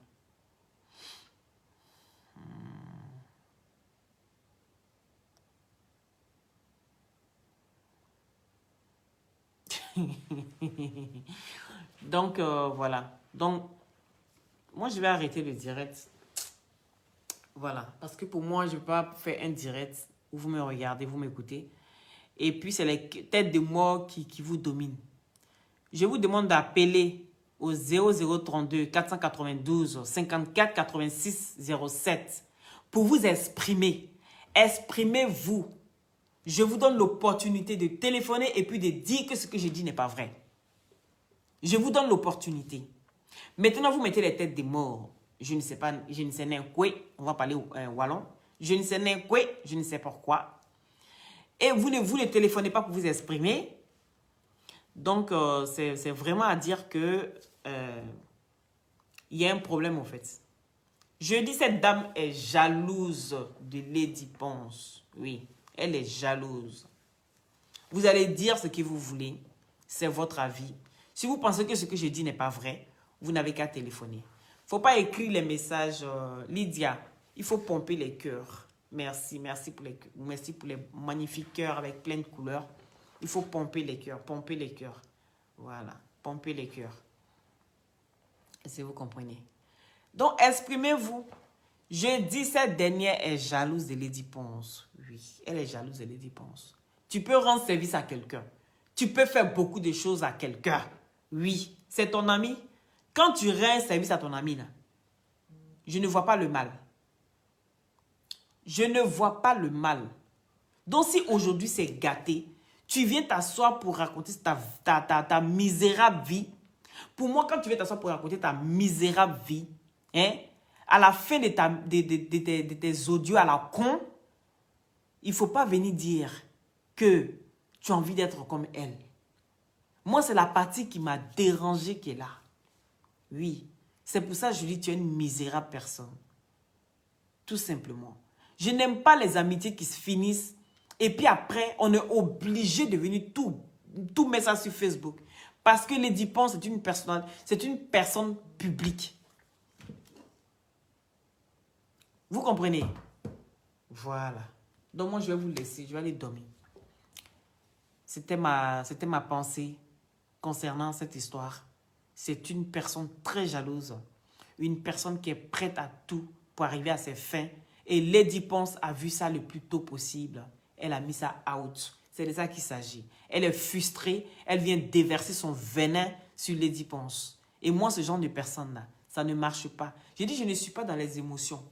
Donc, voilà. Donc, moi, je vais arrêter le direct. Voilà, parce que pour moi, je ne peux pas faire un direct où vous me regardez, vous m'écoutez. Et puis, c'est les têtes de mort qui vous dominent. Je vous demande d'appeler au 0032 492 54 86 07 pour vous exprimer. Exprimez-vous. Je vous donne l'opportunité de téléphoner et puis de dire que ce que je dis n'est pas vrai. Je vous donne l'opportunité. Maintenant, vous mettez les têtes des morts. Je ne sais pas, je ne sais pas quoi, on va parler wallon. Je ne sais pas quoi, je ne sais pas pourquoi. Et vous ne téléphonez pas pour vous exprimer. Donc, c'est vraiment à dire que il y a un problème en fait. Je dis, cette dame est jalouse de Lady Ponce. Oui, elle est jalouse. Vous allez dire ce que vous voulez. C'est votre avis. Si vous pensez que ce que je dis n'est pas vrai, vous n'avez qu'à téléphoner. Il ne faut pas écrire les messages. Lydia, il faut pomper les cœurs. Merci pour les magnifiques cœurs avec plein de couleurs. Il faut pomper les cœurs, pomper les cœurs. Voilà, pomper les cœurs. Si vous comprenez. Donc, exprimez-vous. Je dis, cette dernière est jalouse de Lady Ponce. Oui, elle est jalouse de Lady Ponce. Tu peux rendre service à quelqu'un. Tu peux faire beaucoup de choses à quelqu'un. Oui, c'est ton ami. Quand tu rends service à ton ami, là, je ne vois pas le mal. Je ne vois pas le mal. Donc, si aujourd'hui c'est gâté, tu viens t'asseoir pour raconter ta misérable vie. Pour moi, quand tu viens t'asseoir pour raconter ta misérable vie, hein, à la fin de tes audios à la con, il ne faut pas venir dire que tu as envie d'être comme elle. Moi, c'est la partie qui m'a dérangé qui est là. Oui. C'est pour ça que je dis, tu es une misérable personne. Tout simplement. Je n'aime pas les amitiés qui se finissent et puis après, on est obligé de venir tout mettre ça sur Facebook. Parce que Lady Pon, c'est une personne publique. Vous comprenez? Voilà. Donc moi, je vais vous laisser. Je vais aller dormir. C'était ma pensée concernant cette histoire. C'est une personne très jalouse. Une personne qui est prête à tout pour arriver à ses fins. Et Lady Ponce a vu ça le plus tôt possible. Elle a mis ça out. C'est de ça qu'il s'agit. Elle est frustrée. Elle vient déverser son venin sur Lady Ponce. Et moi, ce genre de personne-là, ça ne marche pas. J'ai dit, je ne suis pas dans les émotions.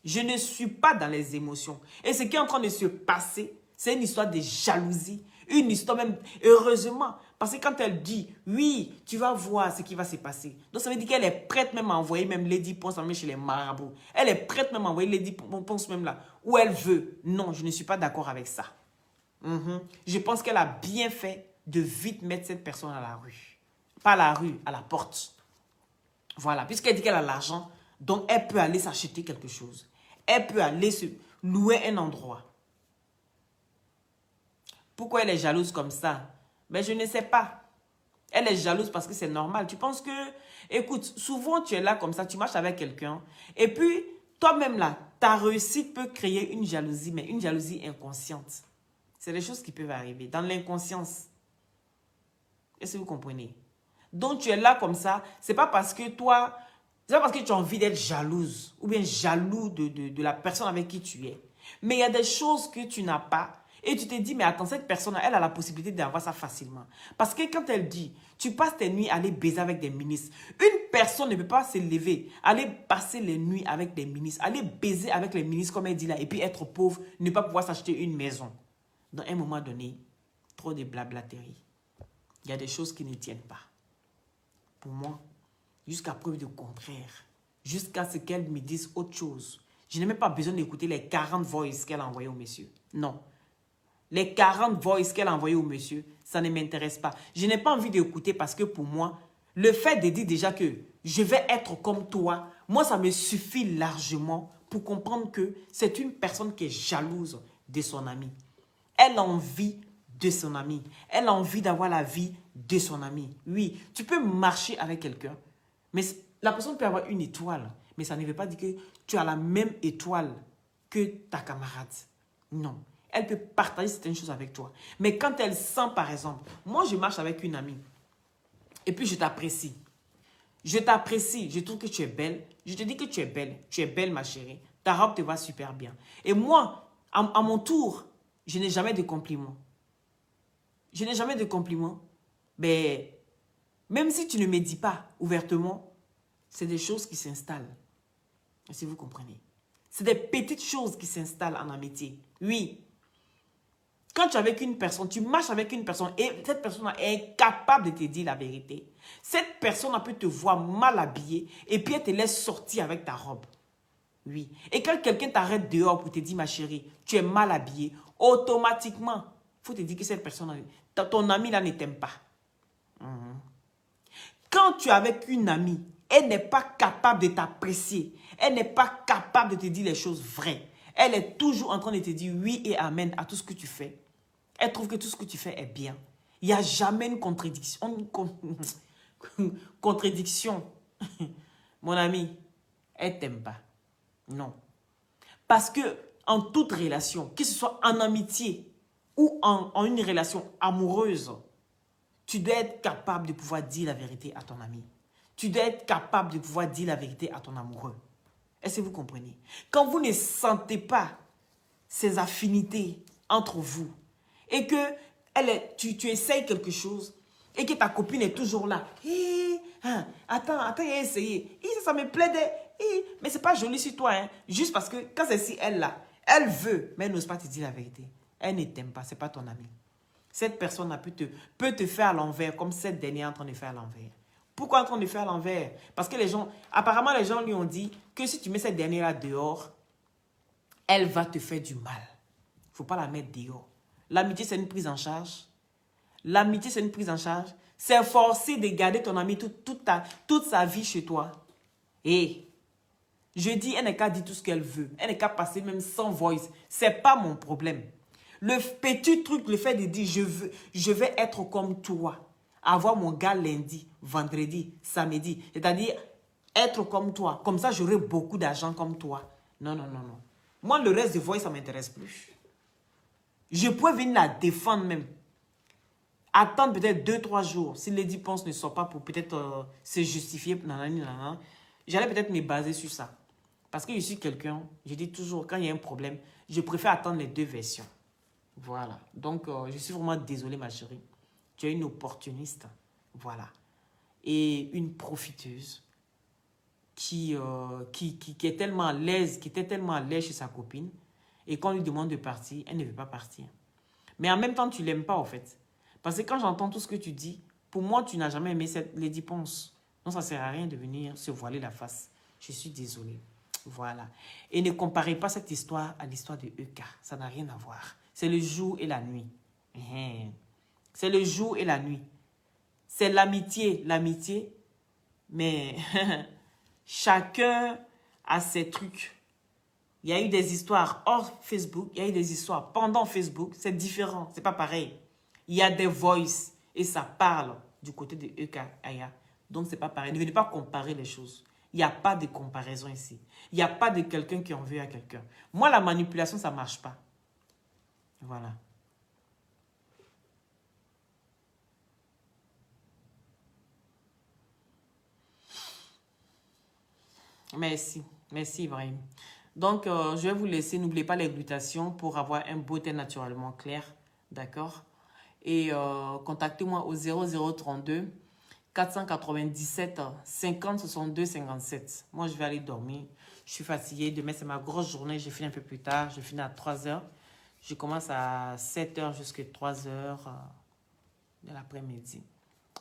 Je ne suis pas dans les émotions. Et ce qui est en train de se passer, c'est une histoire de jalousie. Une histoire même, heureusement. Parce que quand elle dit, oui, tu vas voir ce qui va se passer. Donc ça veut dire qu'elle est prête même à envoyer même Lady Ponce même chez les marabouts. Elle est prête même à envoyer Lady Ponce même là, où elle veut. Non, je ne suis pas d'accord avec ça. Je pense qu'elle a bien fait de vite mettre cette personne à la rue. Pas à la rue, à la porte. Voilà, puisqu'elle dit qu'elle a l'argent, donc elle peut aller s'acheter quelque chose. Elle peut aller se louer un endroit. Pourquoi elle est jalouse comme ça? Mais je ne sais pas. Elle est jalouse parce que c'est normal. Tu penses que, écoute, souvent tu es là comme ça, tu marches avec quelqu'un. Et puis, toi-même là, ta réussite peut créer une jalousie, mais une jalousie inconsciente. C'est des choses qui peuvent arriver dans l'inconscience. Est-ce que vous comprenez? Donc tu es là comme ça, c'est pas parce que toi, c'est pas parce que tu as envie d'être jalouse ou bien jaloux de la personne avec qui tu es. Mais il y a des choses que tu n'as pas. Et tu te dis, mais attends, cette personne, elle a la possibilité d'avoir ça facilement. Parce que quand elle dit, tu passes tes nuits à aller baiser avec des ministres, une personne ne peut pas se lever, aller passer les nuits avec des ministres, aller baiser avec les ministres, comme elle dit là, et puis être pauvre, ne pas pouvoir s'acheter une maison. Dans un moment donné, trop de blablaterie. Il y a des choses qui ne tiennent pas. Pour moi, jusqu'à preuve du contraire, jusqu'à ce qu'elle me dise autre chose. Je n'ai même pas besoin d'écouter les 40 voices qu'elle a envoyées au monsieur. Non. Les 40 voices qu'elle a envoyées au monsieur, ça ne m'intéresse pas. Je n'ai pas envie d'écouter parce que pour moi, le fait de dire déjà que je vais être comme toi, moi, ça me suffit largement pour comprendre que c'est une personne qui est jalouse de son ami. Elle a envie de son ami. Elle a envie d'avoir la vie de son ami. Oui, tu peux marcher avec quelqu'un, mais la personne peut avoir une étoile, mais ça ne veut pas dire que tu as la même étoile que ta camarade. Non. Elle peut partager certaines choses avec toi. Mais quand elle sent, par exemple, moi je marche avec une amie et puis je t'apprécie. Je t'apprécie, je trouve que tu es belle. Je te dis que tu es belle ma chérie. Ta robe te va super bien. Et moi, à mon tour, je n'ai jamais de compliments. Je n'ai jamais de compliments. Mais même si tu ne me dis pas ouvertement, c'est des choses qui s'installent. Si vous comprenez. C'est des petites choses qui s'installent en amitié. Oui. Quand tu es avec une personne, tu marches avec une personne et cette personne est incapable de te dire la vérité. Cette personne peut te voir mal habillée et puis elle te laisse sortir avec ta robe. Oui. Et quand quelqu'un t'arrête dehors pour te dire, ma chérie, tu es mal habillée, automatiquement, il faut te dire que cette personne, ton ami là ne t'aime pas. Quand tu es avec une amie, elle n'est pas capable de t'apprécier. Elle n'est pas capable de te dire les choses vraies. Elle est toujours en train de te dire oui et amen à tout ce que tu fais. Elle trouve que tout ce que tu fais est bien. Il n'y a jamais une contradiction. Contradiction. Mon ami, elle ne t'aime pas. Non. Parce que en toute relation, que ce soit en amitié ou en une relation amoureuse, tu dois être capable de pouvoir dire la vérité à ton ami. Tu dois être capable de pouvoir dire la vérité à ton amoureux. Est-ce que vous comprenez? Quand vous ne sentez pas ces affinités entre vous et que tu essayes quelque chose et que ta copine est toujours là. Attends, il a essayé. Ça me plaît. Mais ce n'est pas joli sur toi. Hein. Juste parce que quand c'est si elle là, elle veut, mais elle n'ose pas te dire la vérité. Elle ne t'aime pas, ce n'est pas ton ami. Cette personne peut te faire à l'envers comme cette dernière est en train de faire à l'envers. Pourquoi en train de faire à l'envers? Parce que apparemment les gens lui ont dit que si tu mets cette dernière-là dehors, elle va te faire du mal. Il ne faut pas la mettre dehors. L'amitié, c'est une prise en charge. L'amitié, c'est une prise en charge. C'est forcé de garder ton ami toute sa vie chez toi. Et je dis, elle n'est qu'à dire tout ce qu'elle veut. Elle n'est qu'à passer même sans voice. C'est pas mon problème. Le petit truc, le fait de dire, je vais être comme toi. Avoir mon gars lundi, vendredi, samedi. C'est-à-dire, être comme toi. Comme ça, j'aurai beaucoup d'argent comme toi. Non, non, non, non. Moi, le reste de voice, ça ne m'intéresse plus. Je peux venir la défendre même. Attendre peut-être 2-3 jours. Si les dépenses ne sont pas pour peut-être se justifier. J'allais peut-être me baser sur ça. Parce que je suis quelqu'un, je dis toujours, quand il y a un problème, je préfère attendre les deux versions. Voilà. Donc, je suis vraiment désolée, ma chérie. Tu es une opportuniste. Voilà. Et une profiteuse qui est tellement à l'aise, qui était tellement à l'aise chez sa copine. Et quand on lui demande de partir, elle ne veut pas partir. Mais en même temps, tu ne l'aimes pas, en fait. Parce que quand j'entends tout ce que tu dis, pour moi, tu n'as jamais aimé cette Lady Ponce. Donc, ça ne sert à rien de venir se voiler la face. Je suis désolée. Voilà. Et ne comparez pas cette histoire à l'histoire de EK. Ça n'a rien à voir. C'est le jour et la nuit. C'est le jour et la nuit. C'est l'amitié. L'amitié. Mais chacun a ses trucs. Il y a eu des histoires hors Facebook. Il y a eu des histoires pendant Facebook. C'est différent. C'est pas pareil. Il y a des voices. Et ça parle du côté de EK Aya. Donc, c'est pas pareil. Ne venez pas comparer les choses. Il n'y a pas de comparaison ici. Il n'y a pas de quelqu'un qui en veut à quelqu'un. Moi, la manipulation, ça ne marche pas. Voilà. Merci. Merci, Ibrahim. Donc, je vais vous laisser. N'oubliez pas les glutations pour avoir un beau teint naturellement clair. D'accord? Et contactez-moi au 0032 497 50 62 57. Moi, je vais aller dormir. Je suis fatiguée. Demain, c'est ma grosse journée. Je finis un peu plus tard. Je finis à 3 h. Je commence à 7 h jusqu'à 3 h de l'après-midi.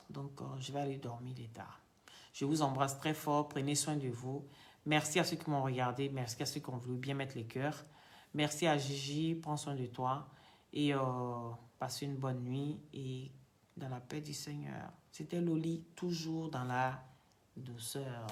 Donc, je vais aller dormir tard. Je vous embrasse très fort. Prenez soin de vous. Merci à ceux qui m'ont regardé. Merci à ceux qui ont voulu bien mettre les cœurs. Merci à Gigi. Prends soin de toi. Et passez une bonne nuit. Et dans la paix du Seigneur. C'était Loli, toujours dans la douceur.